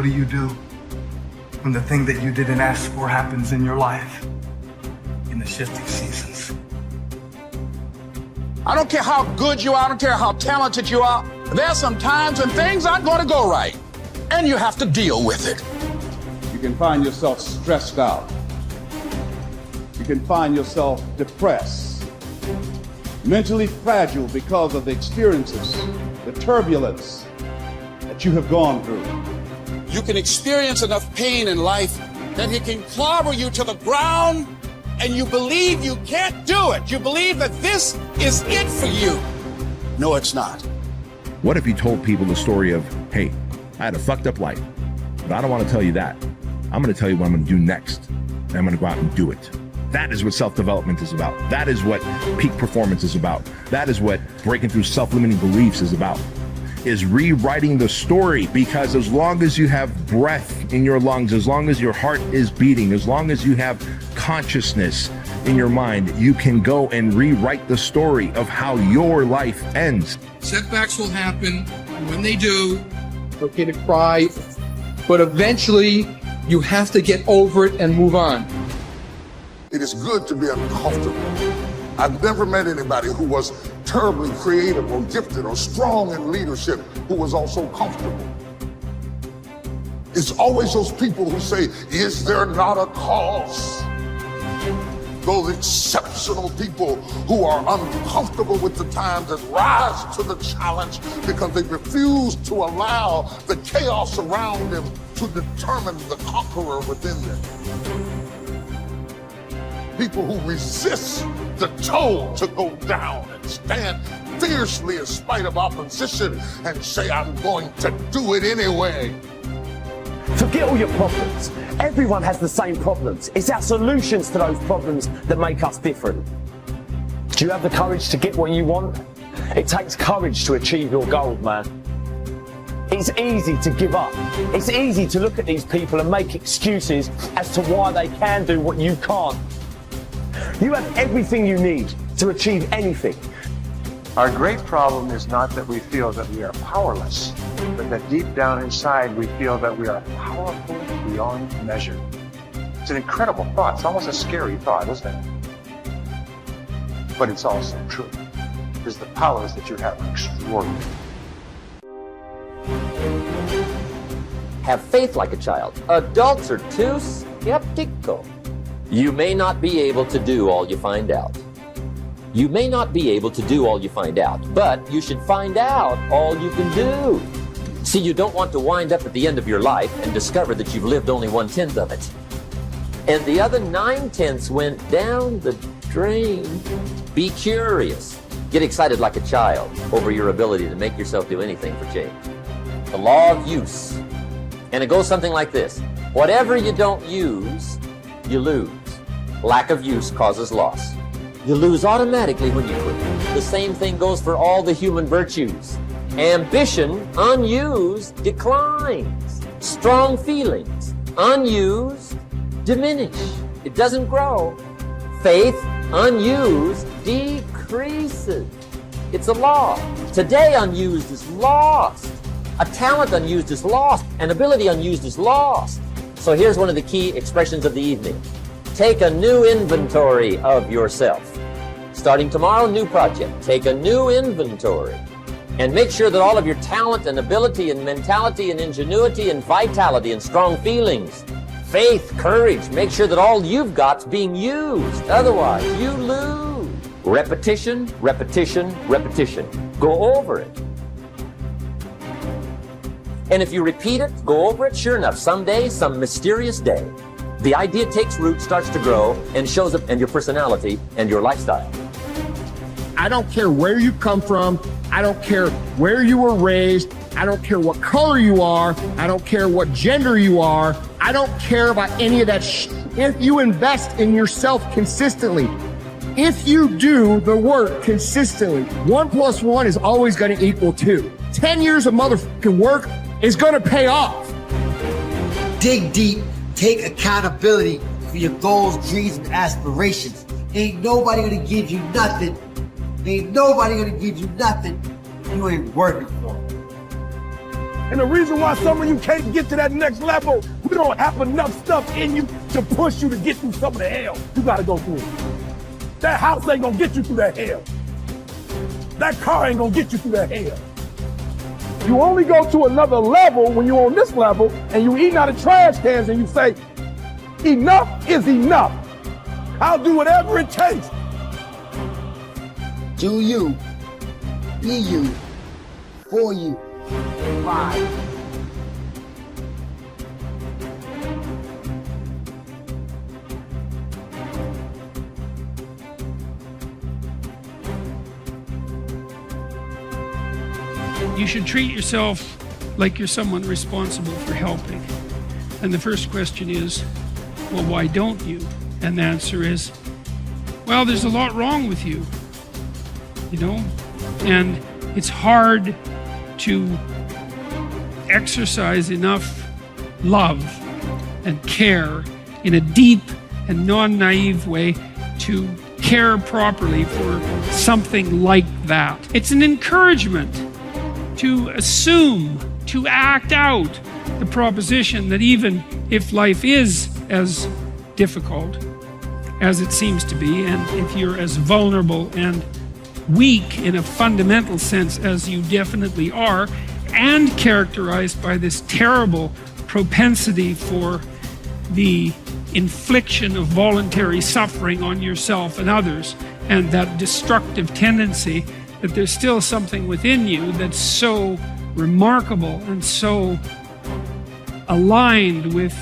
do you do when the thing that you didn't ask for happens in your life in the shifting seasons? I don't care how good you are, I don't care how talented you are. There are some times when things aren't going to go right, and you have to deal with it. You can find yourself stressed out. You can find yourself depressed, mentally fragile because of the experiences, the turbulence that you have gone through. You can experience enough pain in life that it can clobber you to the ground, and you believe you can't do it. You believe that this is it for you. No, it's not. What if you told people the story of, hey, I had a fucked up life, but I don't want to tell you that. I'm going to tell you what I'm going to do next, and I'm going to go out and do it. That is what self-development is about. That is what peak performance is about. That is what breaking through self-limiting beliefs is about, is rewriting the story. Because as long as you have breath in your lungs, as long as your heart is beating, as long as you have consciousness in your mind, you can go and rewrite the story of how your life ends. Setbacks will happen. When they do, it's okay to cry, but eventually you have to get over it and move on. It is good to be uncomfortable. I've never met anybody who was terribly creative or gifted or strong in leadership who was also comfortable. It's always those people who say, is there not a cause? Those exceptional people who are uncomfortable with the times and rise to the challenge because they refuse to allow the chaos around them to determine the conqueror within them. People who resist the toll to go down and stand fiercely in spite of opposition and say, I'm going to do it anyway. Forget all your problems. Everyone has the same problems. It's our solutions to those problems that make us different. Do you have the courage to get what you want? It takes courage to achieve your goals, man. It's easy to give up. It's easy to look at these people and make excuses as to why they can do what you can't. You have everything you need to achieve anything. Our great problem is not that we feel that we are powerless, but that deep down inside we feel that we are powerful beyond measure. It's an incredible thought. It's almost a scary thought, isn't it? But it's also true, because the powers that you have are extraordinary. Have faith like a child. Adults are too skeptical. You may not be able to do all you find out. You may not be able to do all you find out, but you should find out all you can do. See, you don't want to wind up at the end of your life and discover that you've lived only 1/10 of it, and the other 9/10 went down the drain. Be curious. Get excited like a child over your ability to make yourself do anything for change. The law of use. And it goes something like this. Whatever you don't use, you lose. Lack of use causes loss. You lose automatically when you quit. The same thing goes for all the human virtues. Ambition, unused, declines. Strong feelings, unused, diminish. It doesn't grow. Faith, unused, decreases. It's a law. Today unused is lost. A talent unused is lost. An ability unused is lost. So here's one of the key expressions of the evening. Take a new inventory of yourself. Starting tomorrow, new project. Take a new inventory and make sure that all of your talent and ability and mentality and ingenuity and vitality and strong feelings, faith, courage, make sure that all you've got's being used. Otherwise, you lose. Repetition, repetition, repetition. Go over it. And if you repeat it, go over it, sure enough, someday, some mysterious day, the idea takes root, starts to grow, and shows up in your personality and your lifestyle. I don't care where you come from. I don't care where you were raised. I don't care what color you are. I don't care what gender you are. I don't care about any of that if you invest in yourself consistently, if you do the work consistently, 1 + 1 is always going to equal 2. 10 years of motherfucking work is going to pay off. Dig deep. Take accountability for your goals, dreams, and aspirations. Ain't nobody gonna give you nothing. Ain't nobody gonna give you nothing you ain't working for. And the reason why some of you can't get to that next level, we don't have enough stuff in you to push you to get through some of the hell you gotta go through. That house ain't gonna get you through that hell. That car ain't gonna get you through that hell. You only go to another level when you're on this level and you eating out of trash cans and you say, enough is enough. I'll do whatever it takes. Do you, be you, for you. Bye. You should treat yourself like you're someone responsible for helping. And the first question is, well, why don't you? And the answer is, well, there's a lot wrong with you, you know? And it's hard to exercise enough love and care in a deep and non-naive way to care properly for something like that. It's an encouragement to assume, to act out the proposition that even if life is as difficult as it seems to be, and if you're as vulnerable and weak in a fundamental sense as you definitely are, and characterized by this terrible propensity for the infliction of voluntary suffering on yourself and others, and that destructive tendency, that there's still something within you that's so remarkable and so aligned with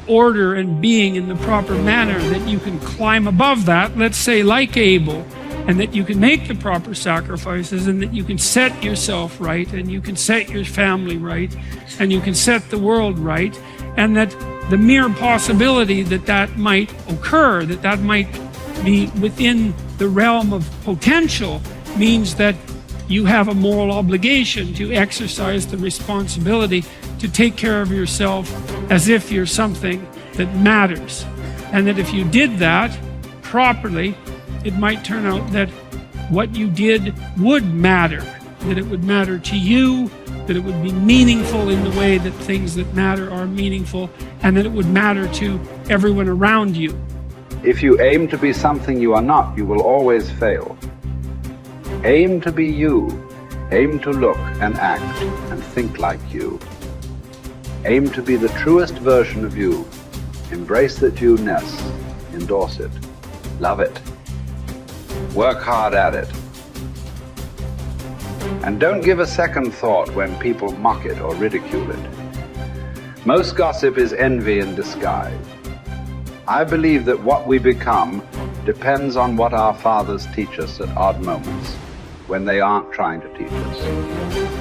order and being in the proper manner that you can climb above that, let's say like Abel, and that you can make the proper sacrifices, and that you can set yourself right, and you can set your family right, and you can set the world right, and that the mere possibility that that might occur, that that might be within the realm of potential, means that you have a moral obligation to exercise the responsibility to take care of yourself as if you're something that matters. And that if you did that properly, it might turn out that what you did would matter, that it would matter to you, that it would be meaningful in the way that things that matter are meaningful, and that it would matter to everyone around you. If you aim to be something you are not, you will always fail. Aim to be you. Aim to look and act and think like you. Aim to be the truest version of you. Embrace that you-ness. Endorse it. Love it. Work hard at it. And don't give a second thought when people mock it or ridicule it. Most gossip is envy in disguise. I believe that what we become depends on what our fathers teach us at odd moments, when they aren't trying to teach us.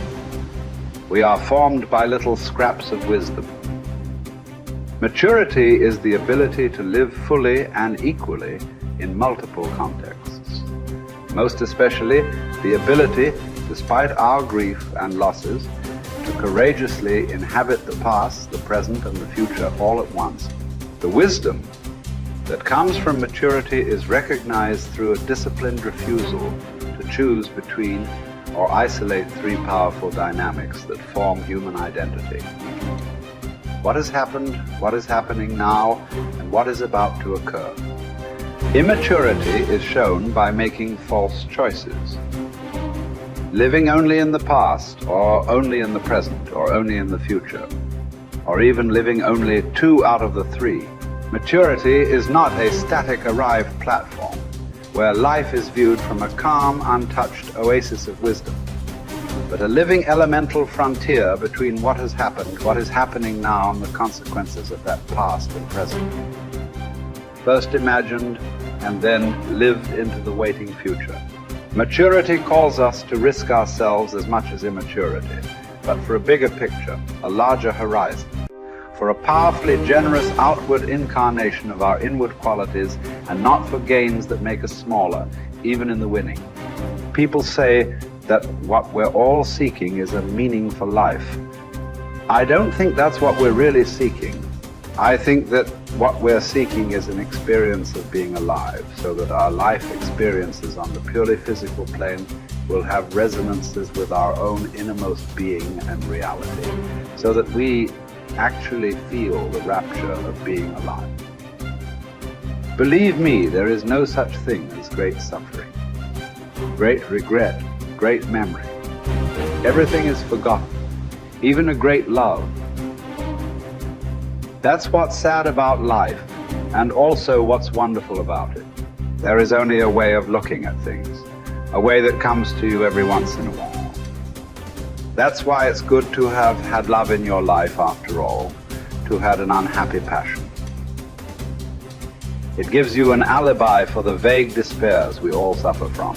We are formed by little scraps of wisdom. Maturity is the ability to live fully and equally in multiple contexts. Most especially, the ability, despite our grief and losses, to courageously inhabit the past, the present, and the future all at once. The wisdom that comes from maturity is recognized through a disciplined refusal to choose between or isolate three powerful dynamics that form human identity. What has happened, what is happening now, and what is about to occur. Immaturity is shown by making false choices. Living only in the past, or only in the present, or only in the future, or even living only 2 out of the 3. Maturity is not a static arrived platform where life is viewed from a calm, untouched oasis of wisdom, but a living elemental frontier between what has happened, what is happening now, and the consequences of that past and present. First imagined and then lived into the waiting future. Maturity calls us to risk ourselves as much as immaturity, but for a bigger picture, a larger horizon, for a powerfully generous outward incarnation of our inward qualities, and not for gains that make us smaller, even in the winning. People say that what we're all seeking is a meaningful life. I don't think that's what we're really seeking. I think that what we're seeking is an experience of being alive, so that our life experiences on the purely physical plane will have resonances with our own innermost being and reality, so that we actually feel the rapture of being alive. Believe me, there is no such thing as great suffering, great regret, great memory. Everything is forgotten, even a great love. That's what's sad about life, and also what's wonderful about it. There is only a way of looking at things, a way that comes to you every once in a while. That's why it's good to have had love in your life after all, to have had an unhappy passion. It gives you an alibi for the vague despairs we all suffer from.